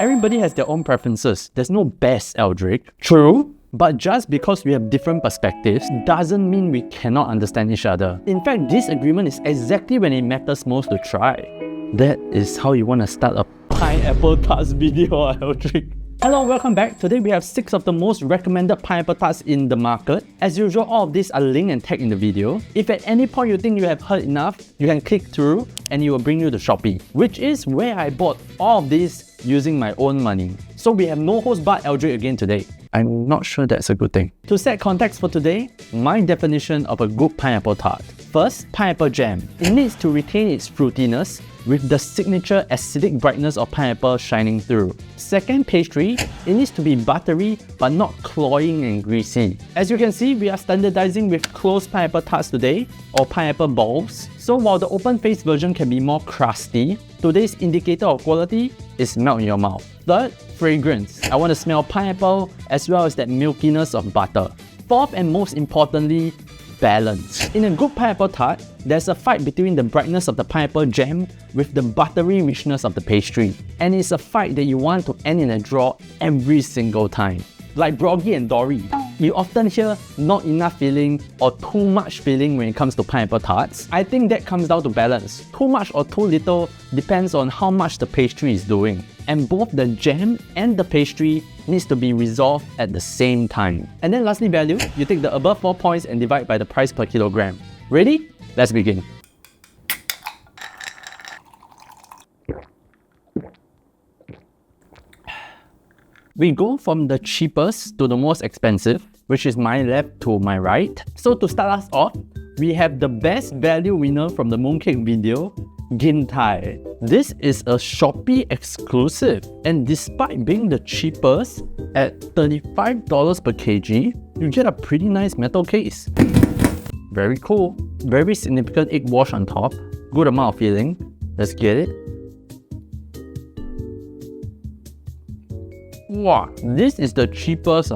Everybody has their own preferences. There's no best Eldrick. True. But just because we have different perspectives doesn't mean we cannot understand each other. In fact, disagreement is exactly when it matters most to try. That is how you want to start a pineapple tarts video, Eldrick. Hello, welcome back. Today we have 6 of the most recommended pineapple tarts in the market. As usual, all of these are linked and tagged in the video. If at any point you think you have heard enough, you can click through and it will bring you to Shopee, which is where I bought all of these using my own money. So we have no host but Eldrick again today. I'm not sure that's a good thing. To set context for today, my definition of a good pineapple tart. First, pineapple jam. It needs to retain its fruitiness with the signature acidic brightness of pineapple shining through. Second, pastry. It needs to be buttery but not cloying and greasy. As you can see, we are standardizing with closed pineapple tarts today, or pineapple balls. So while the open-faced version can be more crusty, today's indicator of quality is melt in your mouth. Third, fragrance. I want to smell pineapple as well as that milkiness of butter. Fourth and most importantly, balance. In a good pineapple tart, there's a fight between the brightness of the pineapple jam with the buttery richness of the pastry. And it's a fight that you want to end in a draw every single time. Like Broggy and Dory, you often hear not enough filling or too much filling when it comes to pineapple tarts. I think that comes down to balance. Too much or too little depends on how much the pastry is doing. And both the jam and the pastry needs to be resolved at the same time. And then lastly, value. You take the above 4 points and divide by the price per kilogram. Ready? Let's begin. We go from the cheapest to the most expensive, which is my left to my right. So to start us off, we have the best value winner from the mooncake video, Thye. This is a Shopee exclusive, and despite being the cheapest at $35 per kg, you get a pretty nice metal case. Very cool. Very significant egg wash on top. Good amount of filling. Let's get it. Wow, this is the cheapest.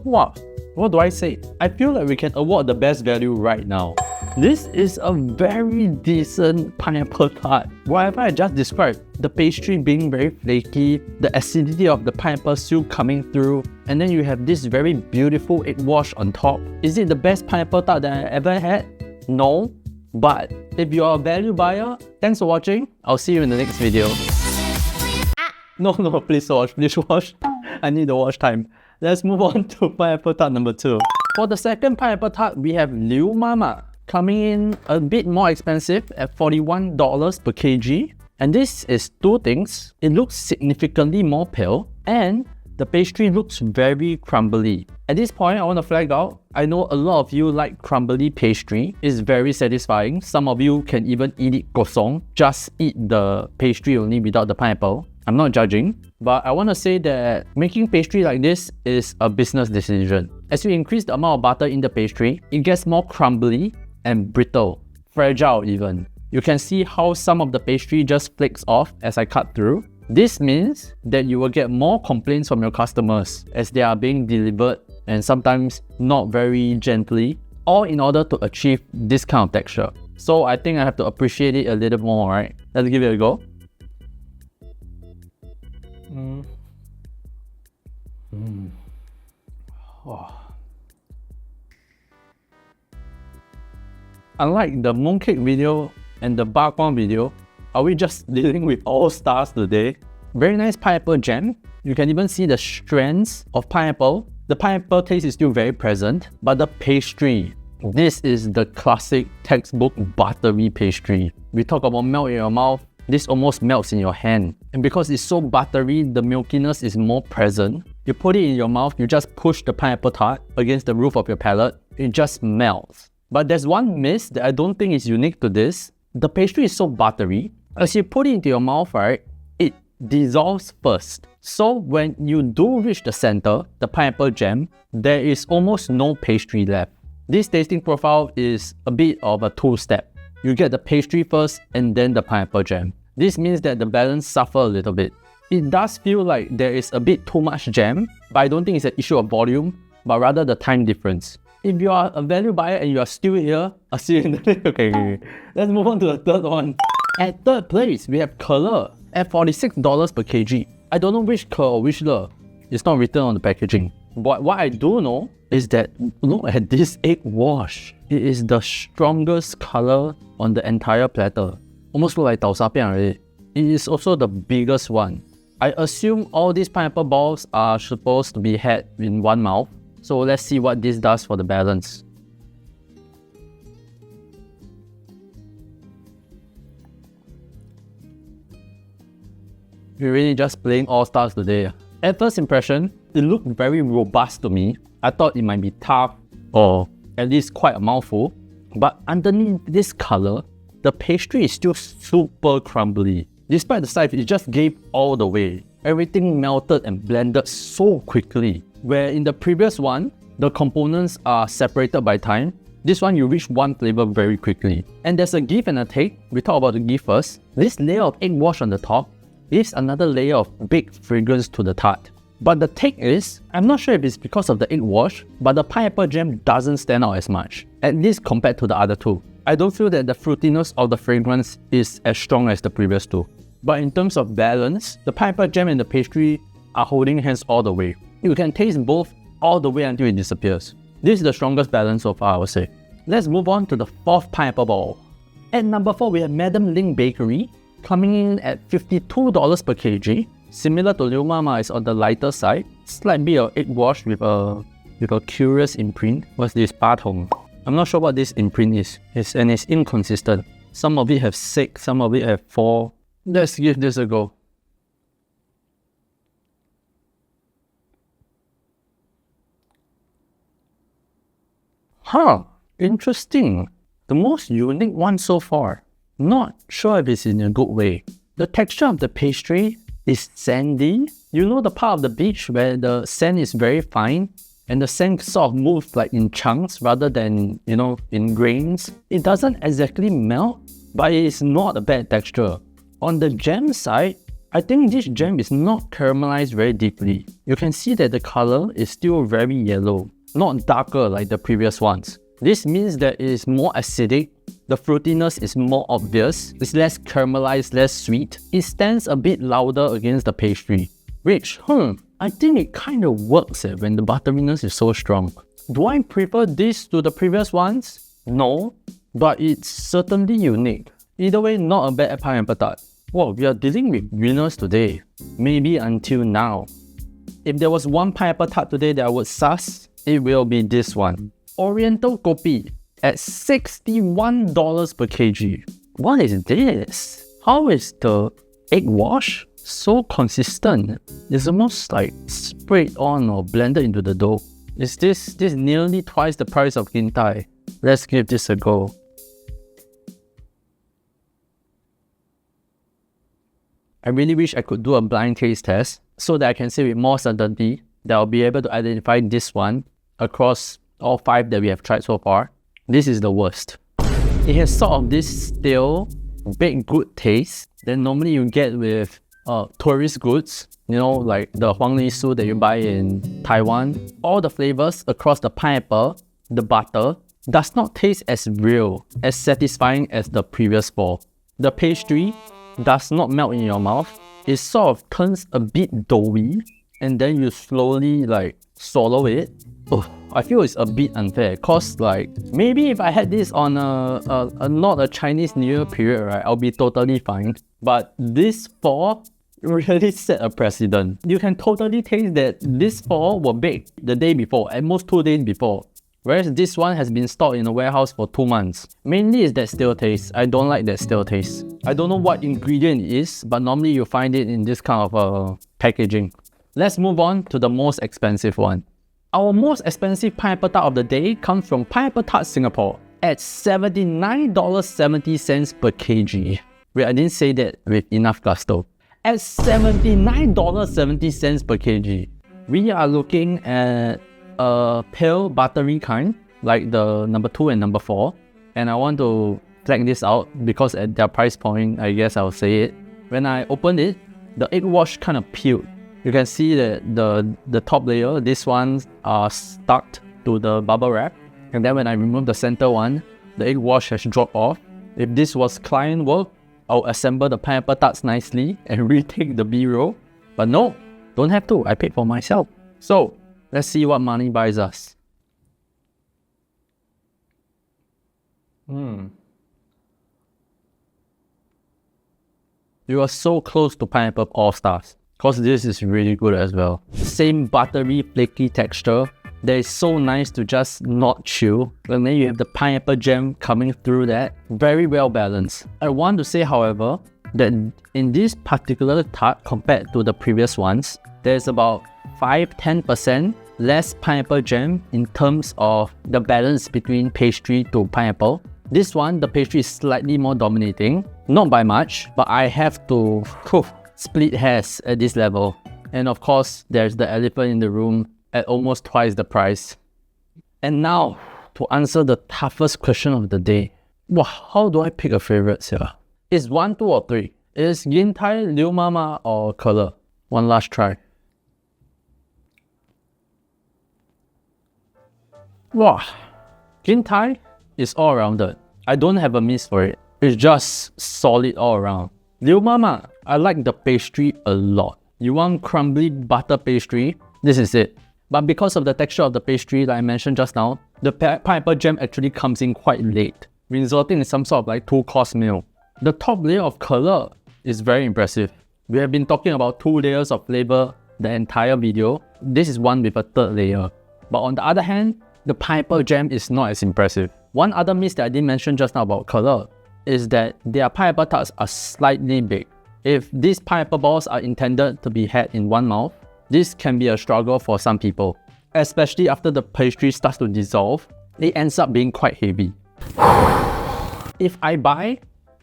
Wow, what do I say? I feel like we can award the best value right now. This is a very decent pineapple tart. Whatever I just described, the pastry being very flaky, the acidity of the pineapple still coming through, and then you have this very beautiful egg wash on top. Is it the best pineapple tart that I ever had? No, but if you're a value buyer, thanks for watching. I'll see you in the next video. No, please watch. I need the watch time. Let's move on to pineapple tart number 2. For the second pineapple tart, we have Liu Mama, coming in a bit more expensive at $41 per kg. And this is 2 things. It looks significantly more pale, and the pastry looks very crumbly. At this point, I want to flag out, I know a lot of you like crumbly pastry. It's very satisfying. Some of you can even eat it kosong, just eat the pastry only without the pineapple. I'm not judging, but I want to say that making pastry like this is a business decision. As you increase the amount of butter in the pastry, it gets more crumbly and brittle, fragile even. You can see how some of the pastry just flakes off as I cut through. This means that you will get more complaints from your customers as they are being delivered and sometimes not very gently, all in order to achieve this kind of texture. So I think I have to appreciate it a little more, right? Let's give it a go. Oh. Unlike the mooncake video and the Bach video, are we just dealing with all stars today? Very nice pineapple jam. You can even see the strands of pineapple. The pineapple taste is still very present, but the pastry, this is the classic textbook buttery pastry. We talk about melt in your mouth. This almost melts in your hand. And because it's so buttery, the milkiness is more present. You put it in your mouth, you just push the pineapple tart against the roof of your palate, it just melts. But there's one miss that I don't think is unique to this. The pastry is so buttery. As you put it into your mouth, right, it dissolves first. So when you do reach the center, the pineapple jam, there is almost no pastry left. This tasting profile is a bit of a 2-step. You get the pastry first and then the pineapple jam. This means that the balance suffers a little bit. It does feel like there is a bit too much jam, but I don't think it's an issue of volume, but rather the time difference. If you are a value buyer and you are still here, I'll see you in the next. Okay. Let's move on to the third one. At third place, we have Kele. at $46 per kg. I don't know which Ke or which Le. It's not written on the packaging. But what I do know is that look at this egg wash. It is the strongest color on the entire platter. Almost look like tau sa piang already. It is also the biggest one. I assume all these pineapple balls are supposed to be had in one mouth. So let's see what this does for the balance. We're really just playing all stars today. At first impression, it looked very robust to me. I thought it might be tough or at least quite a mouthful. But underneath this color, the pastry is still super crumbly. Despite the size, it just gave all the way. Everything melted and blended so quickly. Where in the previous one, the components are separated by time. This one, you reach one flavor very quickly. And there's a give and a take. We talk about the give first. This layer of egg wash on the top gives another layer of big fragrance to the tart. But the take is, I'm not sure if it's because of the egg wash, but the pineapple jam doesn't stand out as much, at least compared to the other two. I don't feel that the fruitiness of the fragrance is as strong as the previous two. But in terms of balance, the pineapple jam and the pastry are holding hands all the way. You can taste both all the way until it disappears. This is the strongest balance so far, I would say. Let's move on to the fourth pineapple ball. At number 4, we have Mdm Ling Bakery, coming in at $52 per kg. Similar to Liu Mama, is on the lighter side. Slight bit of egg wash with a curious imprint. What's this? Batong. I'm not sure what this imprint is. It's inconsistent. Some of it have 6, some of it have 4. Let's give this a go. Huh, interesting. The most unique one so far. Not sure if it's in a good way. The texture of the pastry is sandy. You know the part of the beach where the sand is very fine and the sand sort of moves like in chunks rather than, in grains. It doesn't exactly melt, but it is not a bad texture. On the jam side, I think this jam is not caramelized very deeply. You can see that the color is still very yellow, not darker like the previous ones. This means that it is more acidic, the fruitiness is more obvious, it's less caramelized, less sweet. It stands a bit louder against the pastry, which, I think it kind of works when the butteriness is so strong. Do I prefer this to the previous ones? No, but it's certainly unique. Either way, not a bad pineapple tart. Whoa, we are dealing with winners today. Maybe until now. If there was one pineapple tart today that I would sus, it will be this one. Oriental Kopi at $61 per kg. What is this? How is the egg wash so consistent? It's almost like sprayed on or blended into the dough. Is this nearly twice the price of Thye? Let's give this a go. I really wish I could do a blind taste test so that I can say with more certainty that I'll be able to identify this one across all 5 that we have tried so far. This is the worst. It has sort of this stale, baked good taste that normally you get with tourist goods, like the Huang Li Su that you buy in Taiwan. All the flavors across the pineapple, the butter, does not taste as real, as satisfying as the previous 4. The pastry does not melt in your mouth. It sort of turns a bit doughy and then you slowly swallow it. I feel it's a bit unfair cause maybe if I had this on not a Chinese New Year period, right, I'll be totally fine. But this 4 really set a precedent. You can totally taste that this 4 were baked the day before, at most 2 days before. Whereas this one has been stored in a warehouse for 2 months. Mainly is that stale taste. I don't like that stale taste. I don't know what ingredient it is, but normally you find it in this kind of packaging. Let's move on to the most expensive one. Our most expensive pineapple tart of the day comes from Pineapple Tart Singapore at $79.70 per kg. Wait, I didn't say that with enough gusto. At $79.70 per kg. We are looking at a pale buttery kind, like the number 2 and number 4. And I want to flag this out because at their price point, I guess I'll say it. When I opened it, the egg wash kind of peeled. You can see that the top layer, this one are stuck to the bubble wrap. And then when I remove the center one, the egg wash has dropped off. If this was client work, I'll assemble the pineapple tarts nicely and retake the B-roll. But no, don't have to. I paid for myself. So, let's see what money buys us. You are so close to pineapple all-stars, because this is really good as well. Same buttery, flaky texture that is so nice to just not chew. And then you have the pineapple jam coming through that. Very well balanced. I want to say, however, that in this particular tart compared to the previous ones, there's about 5-10% less pineapple jam in terms of the balance between pastry to pineapple. This one, the pastry is slightly more dominating. Not by much, but I have to split hairs at this level. And of course, there's the elephant in the room at almost twice the price. And now, to answer the toughest question of the day. Wow, how do I pick a favorite here? Is 1, 2 or 3? Is Thye, Liu Mama or Kele? One last try. Wow, Thye is all-rounded. I don't have a miss for it. It's just solid all around. Liu Mama, I like the pastry a lot. You want crumbly butter pastry? This is it. But because of the texture of the pastry that I mentioned just now, the pineapple jam actually comes in quite late, resulting in some sort of like 2-course meal. The top layer of Kele is very impressive. We have been talking about 2 layers of flavor the entire video. This is one with a 3rd layer. But on the other hand, the pineapple jam is not as impressive. One other miss that I didn't mention just now about Kele is that their pineapple tarts are slightly big. If these pineapple balls are intended to be had in one mouth, this can be a struggle for some people. Especially after the pastry starts to dissolve, it ends up being quite heavy. If I buy,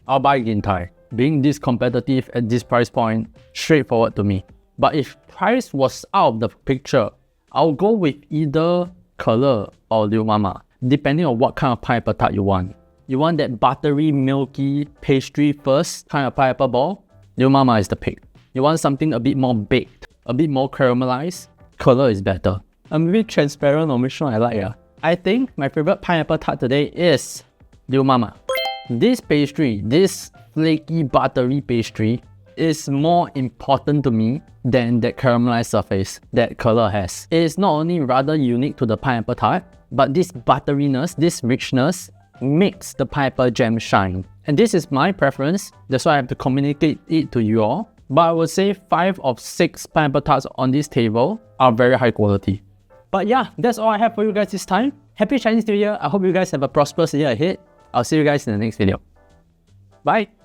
I'll buy Thye. Being this competitive at this price point, straightforward to me. But if price was out of the picture, I'll go with either Kele or Liu Mama, depending on what kind of pineapple tart you want. You want that buttery, milky, pastry first kind of pineapple ball? Liu Mama is the pick. You want something a bit more baked, a bit more caramelized? Kele is better. I'm a bit transparent on which one I like. I think my favorite pineapple tart today is Liu Mama. This pastry, this flaky, buttery pastry, is more important to me than that caramelized surface that Kele has. It is not only rather unique to the pineapple tart, but this butteriness, this richness, makes the pineapple jam shine. And this is my preference, that's why I have to communicate it to you all. But I would say 5 of 6 pineapple tarts on this table are very high quality. But yeah, that's all I have for you guys this time. Happy Chinese New Year. I hope you guys have a prosperous year ahead. I'll see you guys in the next video. Bye!